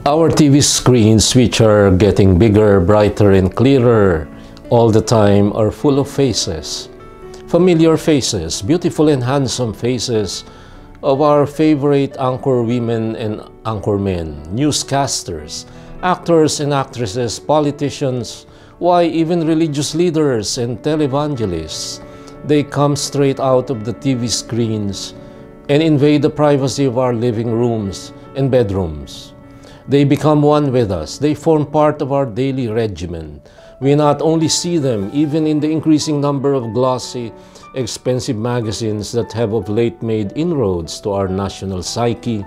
Our TV screens, which are getting bigger, brighter, and clearer all the time, are full of faces. Familiar faces, beautiful and handsome faces of our favorite anchor women and anchor men, newscasters, actors and actresses, politicians, why even religious leaders and televangelists. They come straight out of the TV screens and invade the privacy of our living rooms and bedrooms. They become one with us. They form part of our daily regimen. We not only see them, even in the increasing number of glossy, expensive magazines that have of late made inroads to our national psyche,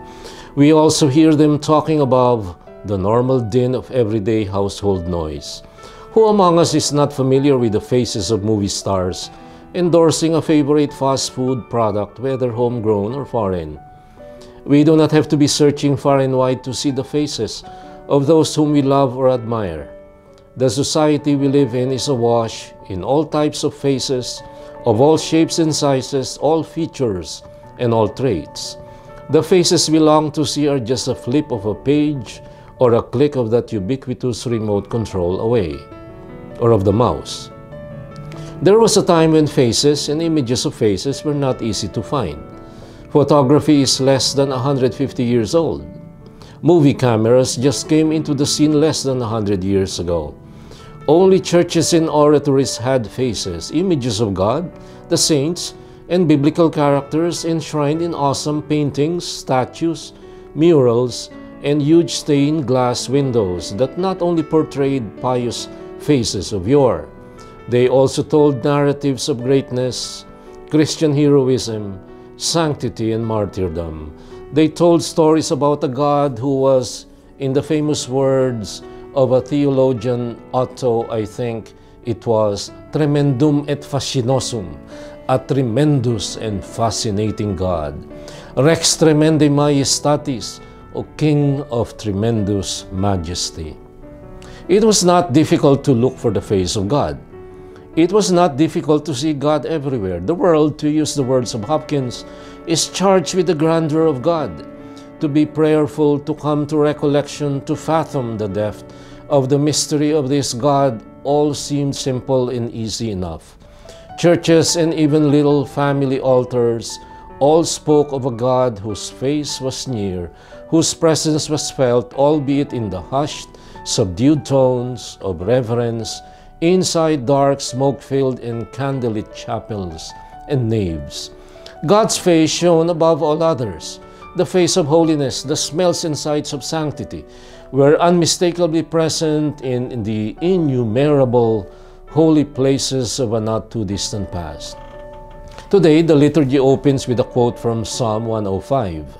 we also hear them talking above the normal din of everyday household noise. Who among us is not familiar with the faces of movie stars endorsing a favorite fast food product, whether homegrown or foreign? We do not have to be searching far and wide to see the faces of those whom we love or admire. The society we live in is awash in all types of faces, of all shapes and sizes, all features, and all traits. The faces we long to see are just a flip of a page or a click of that ubiquitous remote control away, or of the mouse. There was a time when faces and images of faces were not easy to find. Photography is less than 150 years old. Movie cameras just came into the scene less than 100 years ago. Only churches and oratories had faces, images of God, the saints, and biblical characters enshrined in awesome paintings, statues, murals, and huge stained glass windows that not only portrayed pious faces of yore, they also told narratives of greatness, Christian heroism, sanctity, and martyrdom. They told stories about a God who was, in the famous words of a theologian, Otto, I think it was, tremendum et fascinosum, a tremendous and fascinating God. Rex tremendi majestatis, O King of tremendous majesty. It was not difficult to look for the face of God. It was not difficult to see God everywhere. The world, to use the words of Hopkins, is charged with the grandeur of God. To be prayerful, to come to recollection, to fathom the depth of the mystery of this God, all seemed simple and easy enough. Churches and even little family altars all spoke of a God whose face was near, whose presence was felt, albeit in the hushed, subdued tones of reverence, inside dark, smoke-filled and candlelit chapels and naves. God's face shone above all others. The face of holiness, the smells and sights of sanctity were unmistakably present in the innumerable holy places of a not-too-distant past. Today, the liturgy opens with a quote from Psalm 105.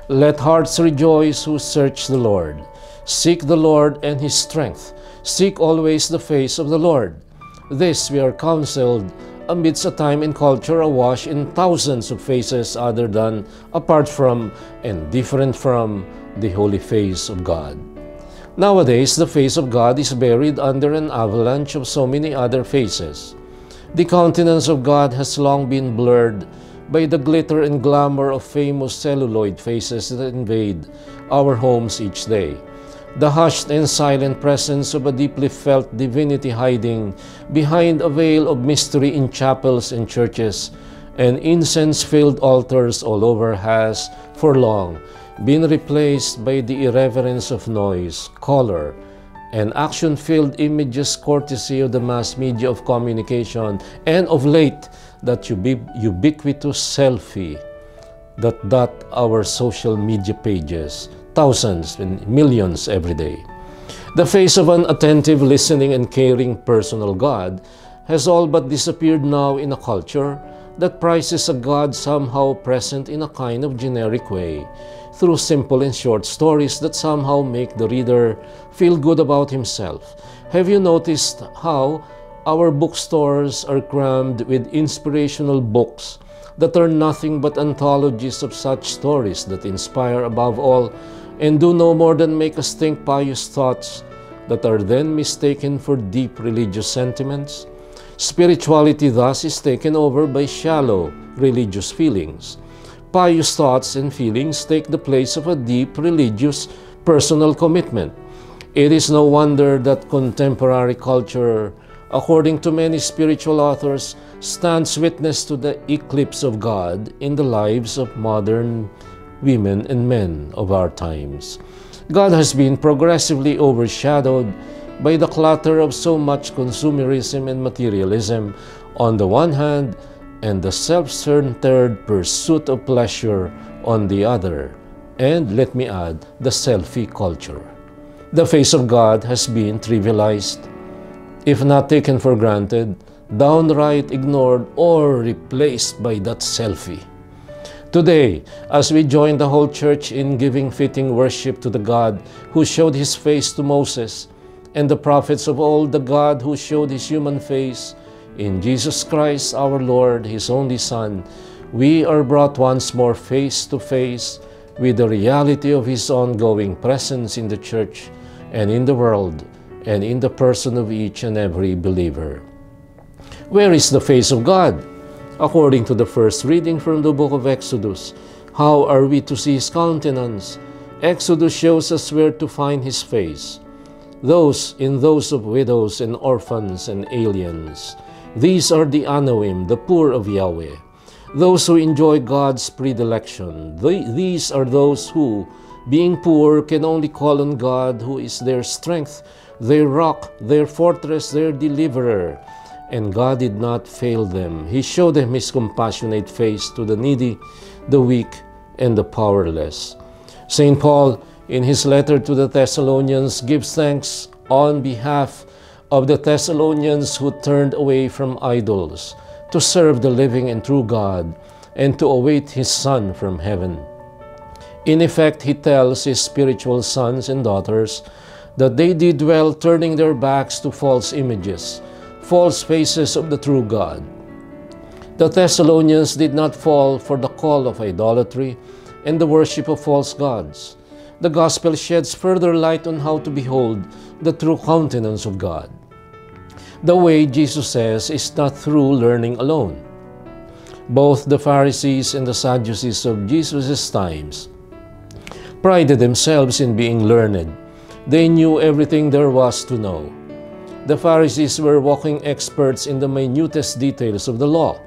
"Let hearts rejoice who search the Lord. Seek the Lord and His strength. Seek always the face of the Lord." This we are counseled amidst a time and culture awash in thousands of faces other than, apart from, and different from the holy face of God. Nowadays, the face of God is buried under an avalanche of so many other faces. The countenance of God has long been blurred by the glitter and glamour of famous celluloid faces that invade our homes each day. The hushed and silent presence of a deeply felt divinity hiding behind a veil of mystery in chapels and churches and incense-filled altars all over has, for long, been replaced by the irreverence of noise, color, and action-filled images courtesy of the mass media of communication, and of late, that ubiquitous selfie that dot our social media pages, thousands and millions every day. The face of an attentive, listening, and caring personal God has all but disappeared now in a culture that prizes a God somehow present in a kind of generic way, through simple and short stories that somehow make the reader feel good about himself. Have you noticed how our bookstores are crammed with inspirational books that are nothing but anthologies of such stories that inspire above all and do no more than make us think pious thoughts that are then mistaken for deep religious sentiments? Spirituality thus is taken over by shallow religious feelings. Pious thoughts and feelings take the place of a deep religious personal commitment. It is no wonder that contemporary culture, according to many spiritual authors, stands witness to the eclipse of God in the lives of modern women and men of our times. God has been progressively overshadowed by the clutter of so much consumerism and materialism on the one hand, and the self-centered pursuit of pleasure on the other, and let me add, the selfie culture. The face of God has been trivialized, if not taken for granted, downright ignored or replaced by that selfie. Today, as we join the whole church in giving fitting worship to the God who showed his face to Moses, and the prophets of old, the God who showed his human face in Jesus Christ our Lord, his only Son, we are brought once more face to face with the reality of his ongoing presence in the church and in the world and in the person of each and every believer. Where is the face of God? According to the first reading from the book of Exodus, how are we to see his countenance? Exodus shows us where to find his face. Those of widows and orphans and aliens. These are the Anoim, the poor of Yahweh. Those who enjoy God's predilection. These are those who, being poor, can only call on God, who is their strength, their rock, their fortress, their deliverer. And God did not fail them. He showed them his compassionate face to the needy, the weak, and the powerless. St. Paul, in his letter to the Thessalonians, gives thanks on behalf of the Thessalonians who turned away from idols to serve the living and true God and to await his Son from heaven. In effect, he tells his spiritual sons and daughters that they did well turning their backs to false images, false faces of the true God. The Thessalonians did not fall for the call of idolatry and the worship of false gods. The gospel sheds further light on how to behold the true countenance of God. The way, Jesus says, is not through learning alone. Both the Pharisees and the Sadducees of Jesus' times prided themselves in being learned. They knew everything there was to know. The Pharisees were walking experts in the minutest details of the law,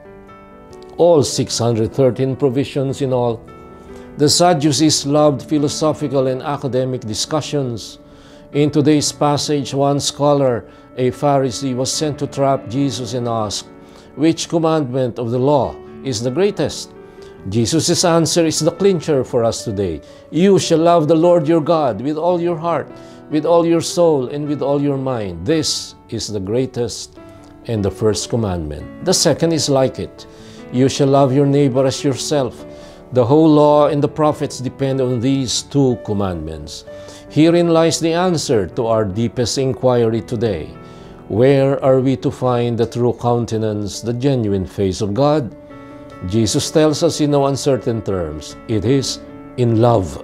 all 613 provisions in all. The Sadducees loved philosophical and academic discussions. In today's passage, one scholar, a Pharisee, was sent to trap Jesus and ask, "Which commandment of the law is the greatest?" Jesus' answer is the clincher for us today. "You shall love the Lord your God with all your heart, with all your soul, and with all your mind. This is the greatest and the first commandment. The second is like it. You shall love your neighbor as yourself." The whole law and the prophets depend on these two commandments. Herein lies the answer to our deepest inquiry today. Where are we to find the true countenance, the genuine face of God? Jesus tells us in no uncertain terms, it is in love.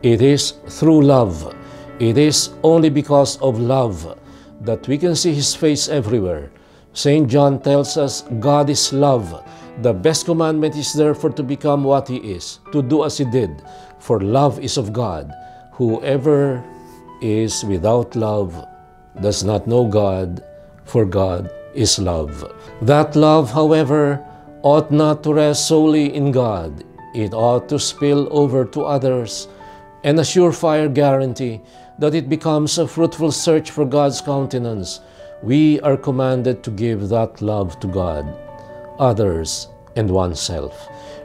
It is through love. It is only because of love that we can see his face everywhere. St. John tells us God is love. The best commandment is therefore to become what he is, to do as he did, for love is of God. Whoever is without love does not know God, for God is love. That love, however, ought not to rest solely in God. It ought to spill over to others, and a surefire guarantee that it becomes a fruitful search for God's countenance. We are commanded to give that love to God, others, and oneself.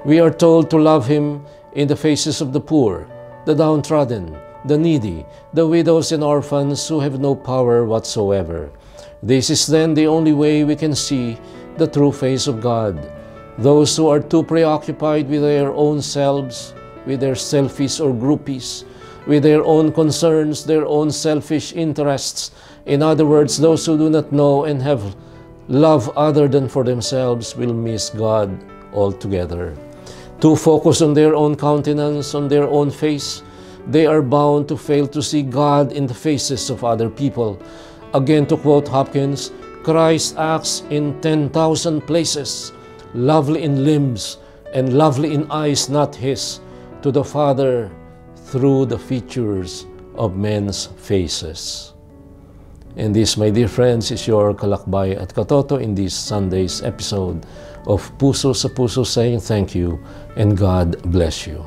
We are told to love him in the faces of the poor, the downtrodden, the needy, the widows and orphans who have no power whatsoever. This is then the only way we can see the true face of God. Those who are too preoccupied with their own selves, with their selfies or groupies, with their own concerns, their own selfish interests. In other words, those who do not know and have love other than for themselves will miss God altogether. Too focused on their own countenance, on their own face, they are bound to fail to see God in the faces of other people. Again, to quote Hopkins, Christ acts in 10,000 places, lovely in limbs and lovely in eyes not his, to the Father through the features of men's faces. And this, my dear friends, is your Kalakbay at Katoto in this Sunday's episode of Puso sa Puso, saying thank you and God bless you.